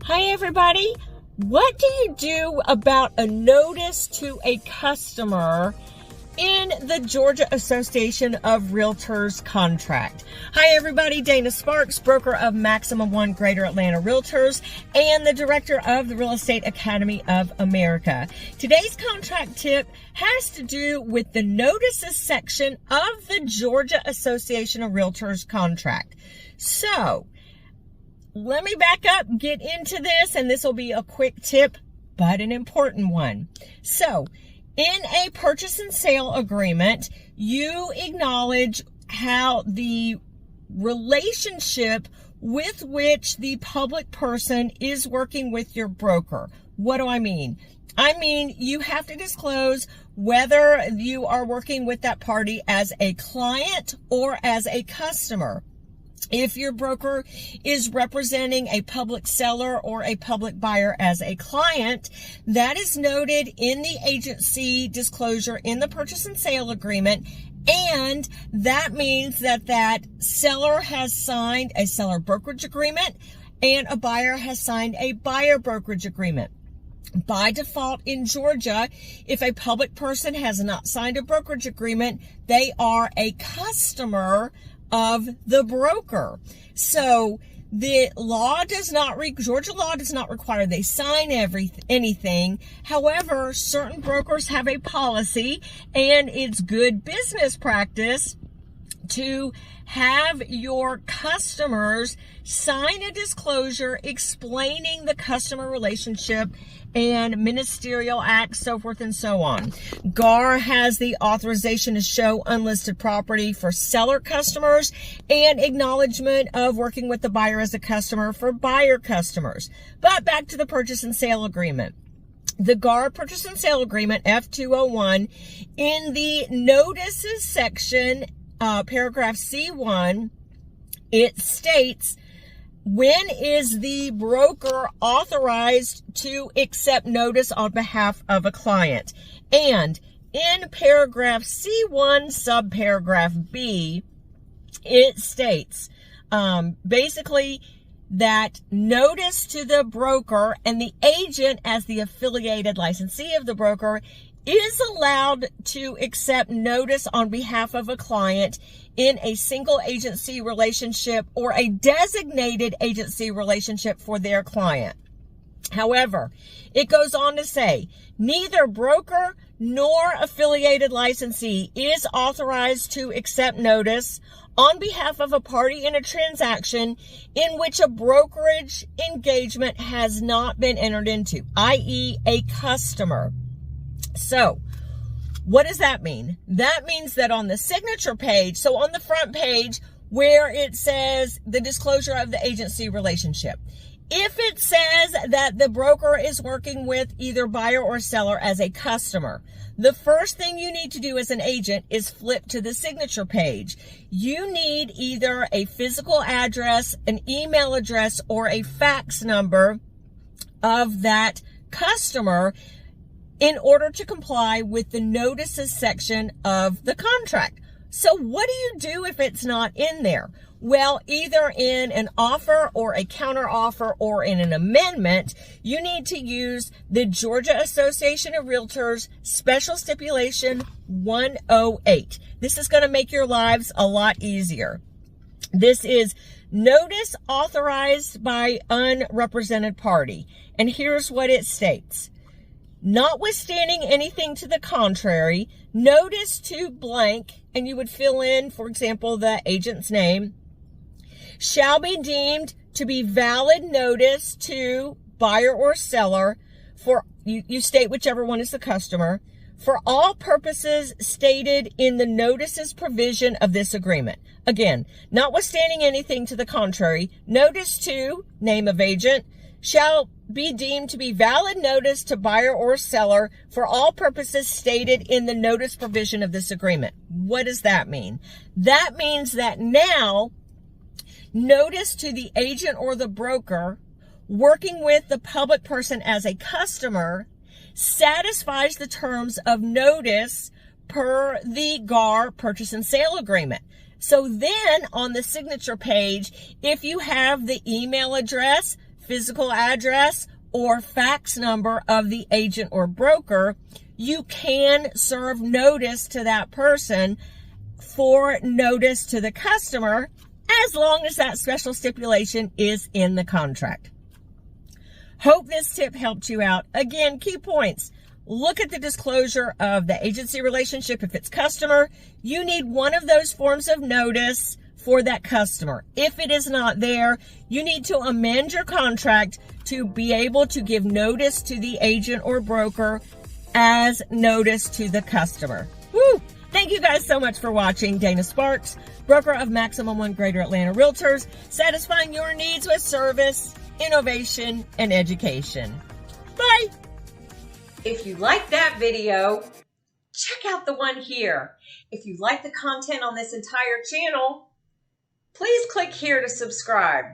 Hi everybody. What do you do about a notice to a customer in the Georgia Association of Realtors contract? Hi everybody, Dana Sparks, broker of Maximum One Greater Atlanta Realtors and the director of the Real Estate Academy of America. Today's contract tip has to do with the notices section of the Georgia Association of Realtors contract. So, let me back up, get into this, and this will be a quick tip, but an important one. So, in a purchase and sale agreement, you acknowledge how the relationship with which the public person is working with your broker. What do I mean? I mean, you have to disclose whether you are working with that party as a client or as a customer. If your broker is representing a public seller or a public buyer as a client, that is noted in the agency disclosure in the purchase and sale agreement. And that means that that seller has signed a seller brokerage agreement and a buyer has signed a buyer brokerage agreement. By default in Georgia, if a public person has not signed a brokerage agreement, they are a customer of the broker. So the law does not, Georgia law does not require they sign anything. However, certain brokers have a policy, and it's good business practice to have your customers sign a disclosure explaining the customer relationship and ministerial acts, so forth and so on. GAR has the authorization to show unlisted property for seller customers and acknowledgement of working with the buyer as a customer for buyer customers. But back to the purchase and sale agreement. The GAR purchase and sale agreement, F201, in the notices section, paragraph C1, it states, when is the broker authorized to accept notice on behalf of a client? And in paragraph C1, subparagraph B, it states basically that notice to the broker and the agent as the affiliated licensee of the broker is allowed to accept notice on behalf of a client in a single agency relationship or a designated agency relationship for their client. However, it goes on to say, neither broker nor affiliated licensee is authorized to accept notice on behalf of a party in a transaction in which a brokerage engagement has not been entered into, i.e. a customer. So, what does that mean? That means that on the signature page, so on the front page where it says the disclosure of the agency relationship, if it says that the broker is working with either buyer or seller as a customer, the first thing you need to do as an agent is flip to the signature page. You need either a physical address, an email address, or a fax number of that customer in order to comply with the notices section of the contract. So what do you do if it's not in there? Well, either in an offer or a counter offer or in an amendment, you need to use the Georgia Association of Realtors Special Stipulation 108. This is going to make your lives a lot easier. This is notice authorized by unrepresented party. And here's what it states. Notwithstanding anything to the contrary, notice to blank, and you would fill in, for example, the agent's name, shall be deemed to be valid notice to buyer or seller for, you state whichever one is the customer, for all purposes stated in the notices provision of this agreement. Again, notwithstanding anything to the contrary, notice to, name of agent, shall be deemed to be valid notice to buyer or seller for all purposes stated in the notice provision of this agreement. What does that mean? That means that now notice to the agent or the broker working with the public person as a customer satisfies the terms of notice per the GAR purchase and sale agreement. So then on the signature page, if you have the email address, physical address or fax number of the agent or broker, you can serve notice to that person for notice to the customer, as long as that special stipulation is in the contract. Hope this tip helped you out. Again, key points. Look at the disclosure of the agency relationship. If it's customer, you need one of those forms of notice for that customer. If it is not there, you need to amend your contract to be able to give notice to the agent or broker as notice to the customer. Woo! Thank you guys so much for watching. Dana Sparks, broker of Maximum One Greater Atlanta Realtors, satisfying your needs with service, innovation, and education. Bye! If you like that video, check out the one here. If you like the content on this entire channel, please click here to subscribe.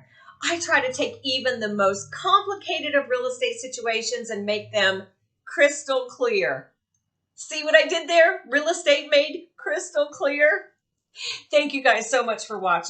I try to take even the most complicated of real estate situations and make them crystal clear. See what I did there? Real estate made crystal clear. Thank you guys so much for watching.